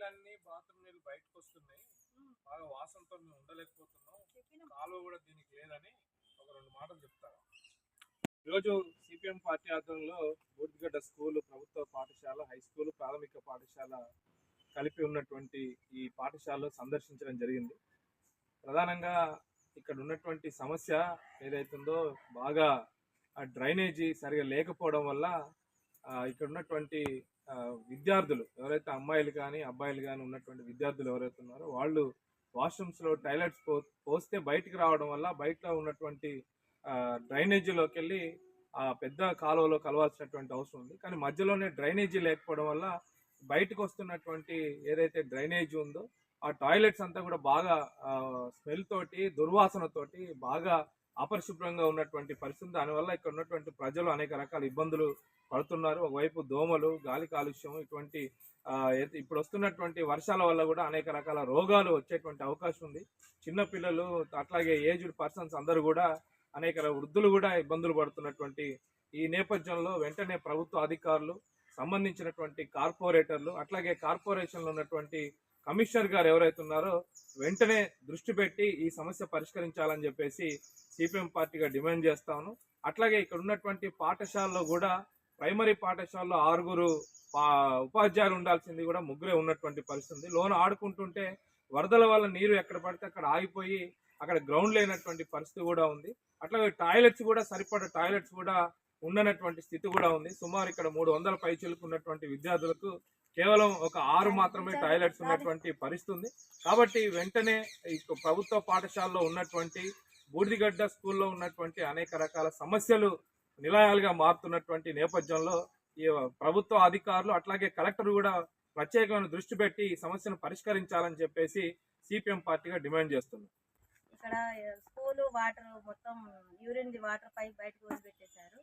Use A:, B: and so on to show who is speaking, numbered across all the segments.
A: నీళ్ళన్నీ బాత్రూమ్ నీళ్ళు బయటకు వస్తున్నాయి, బాగా వాసనతో మేము ఉండలేకపోతున్నాం, కాలువ కూడా దీనికి లేదని ఒక రెండు మాటలు చెప్తారు. ఈరోజు సిపిఎం పార్టీ ఆధ్వర్యంలో బూర్దిగడ్డ స్కూల్, ప్రభుత్వ పాఠశాల, హై స్కూల్, ప్రాథమిక పాఠశాల కలిపి ఉన్నటువంటి ఈ పాఠశాలలో సందర్శించడం జరిగింది. ప్రధానంగా ఇక్కడ ఉన్నటువంటి సమస్య ఏదైతుందో బాగా డ్రైనేజీ సరిగా లేకపోవడం వల్ల ఇక్కడ ఉన్నటువంటి విద్యార్థులు ఎవరైతే అమ్మాయిలు కానీ అబ్బాయిలు కానీ ఉన్నటువంటి విద్యార్థులు ఎవరైతే ఉన్నారో వాళ్ళు వాష్రూమ్స్లో టాయిలెట్స్ పోస్తే బయటికి రావడం వల్ల బయట ఉన్నటువంటి డ్రైనేజీలోకి వెళ్ళి ఆ పెద్ద కాలువలో కలవాల్సినటువంటి అవసరం ఉంది. కానీ మధ్యలోనే డ్రైనేజీ లేకపోవడం వల్ల బయటకు వస్తున్నటువంటి ఏదైతే డ్రైనేజీ ఉందో ఆ టాయిలెట్స్ అంతా కూడా బాగా స్మెల్ తోటి, దుర్వాసనతోటి బాగా అపరిశుభ్రంగా ఉన్నటువంటి పరిస్థితి. దానివల్ల ఇక్కడ ఉన్నటువంటి ప్రజలు అనేక రకాల ఇబ్బందులు పడుతున్నారు. ఒకవైపు దోమలు, గాలి కాలుష్యం, ఇటువంటి ఇప్పుడు వస్తున్నటువంటి వర్షాల వల్ల కూడా అనేక రకాల రోగాలు వచ్చేటువంటి అవకాశం ఉంది. చిన్నపిల్లలు అట్లాగే ఏజ్డ్ పర్సన్స్ అందరూ కూడా, అనేక వృద్ధులు కూడా ఇబ్బందులు పడుతున్నటువంటి ఈ నేపథ్యంలో వెంటనే ప్రభుత్వ అధికారులు, సంబంధించినటువంటి కార్పొరేటర్లు, అట్లాగే కార్పొరేషన్లో ఉన్నటువంటి కమిషనర్ గారు ఎవరైతే ఉన్నారో వెంటనే దృష్టి పెట్టి ఈ సమస్య పరిష్కరించాలని చెప్పేసి సిపిఎం పార్టీగా డిమాండ్ చేస్తాను. అట్లాగే ఇక్కడ ఉన్నటువంటి పాఠశాలలో కూడా, ప్రైమరీ పాఠశాలలో 6 ఉపాధ్యాయులు ఉండాల్సింది కూడా 3 ఉన్నటువంటి పరిస్థితి. లోన ఆడుకుంటుంటే వరదల వల్ల నీరు ఎక్కడ పడితే అక్కడ ఆగిపోయి అక్కడ గ్రౌండ్ లేనటువంటి పరిస్థితి కూడా ఉంది. అట్లాగే టాయిలెట్స్ కూడా సరిపడా టాయిలెట్స్ కూడా ఉండనటువంటి స్థితి కూడా ఉంది. సుమారు ఇక్కడ 300 పైచిలకు ఉన్నటువంటి విద్యార్థులకు కేవలం ఒక 6 మాత్రమే టాయిలెట్స్ ఉన్నటువంటి పరిస్థితి ఉంది. కాబట్టి వెంటనే ప్రభుత్వ పాఠశాలలో ఉన్నటువంటి బూర్దిగడ్డ స్కూల్లో ఉన్నటువంటి అనేక రకాల సమస్యలు నిలయాలుగా మారుతున్నటువంటి నేపథ్యంలో ఈ ప్రభుత్వ అధికారులు అట్లాగే కలెక్టర్ కూడా ప్రత్యేకమైన దృష్టి పెట్టి ఈ సమస్యను పరిష్కరించాలని చెప్పేసి సిపిఎం పార్టీగా డిమాండ్ చేస్తుంది.
B: ఇక్కడ స్కూల్ వాటర్ మొత్తం యూరిన్ వాటర్ పైప్ బయటకు వదిలిపెట్టేశారు.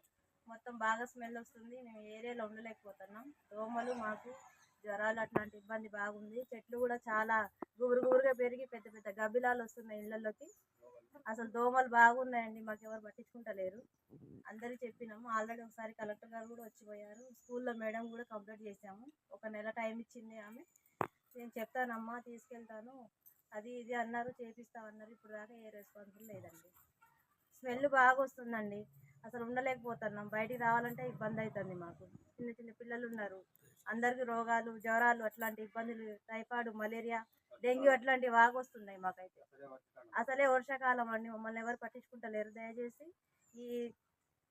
B: మొత్తం బాగా స్మెల్ వస్తుంది. మేము ఏరియాలో ఉండలేకపోతున్నాం. దోమలు, మాకు జ్వరాలు అట్లాంటి ఇబ్బంది బాగుంది. చెట్లు కూడా చాలా గుబురుగా పెరిగి పెద్ద పెద్ద గబ్బిలాలు వస్తున్నాయి ఇళ్లలోకి. అసలు దోమలు బాగున్నాయండి. మాకు ఎవరు పట్టించుకుంటలేరు. అందరికి చెప్పినాము. ఆల్రెడీ ఒకసారి కలెక్టర్ గారు కూడా వచ్చిపోయారు. స్కూల్లో మేడం కూడా కంప్లైంట్ చేశాము. 1 నెల టైం ఇచ్చింది ఆమె. నేను చెప్తానమ్మా, తీసుకెళ్తాను, అది ఇది అన్నారు, చేపిస్తామన్నారు. ఇప్పుడు దాకా ఏ రెస్పాన్సిబుల్ లేదండి. స్మెల్ బాగా వస్తుందండి. అసలు ఉండలేకపోతున్నాం. బయటికి రావాలంటే ఇబ్బంది అవుతుంది మాకు. చిన్న పిల్లలు ఉన్నారు. అందరికీ రోగాలు, జ్వరాలు అట్లాంటి ఇబ్బందులు, టైఫాయిడ్, మలేరియా, డెంగ్యూ అట్లాంటివి బాగా వస్తున్నాయి మాకైతే. అసలే వర్షాకాలం అండి. మమ్మల్ని ఎవరు పట్టించుకుంటలేరు. దయచేసి ఈ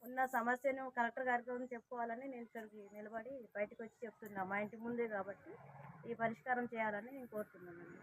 B: ఉన్న సమస్యను కలెక్టర్ గారికి చెప్పుకోవాలని నేను ఇక్కడికి నిలబడి బయటకు వచ్చి చెప్తున్నా. మా ఇంటి ముందే కాబట్టి ఈ పరిష్కారం చేయాలని నేను కోరుతున్నాను.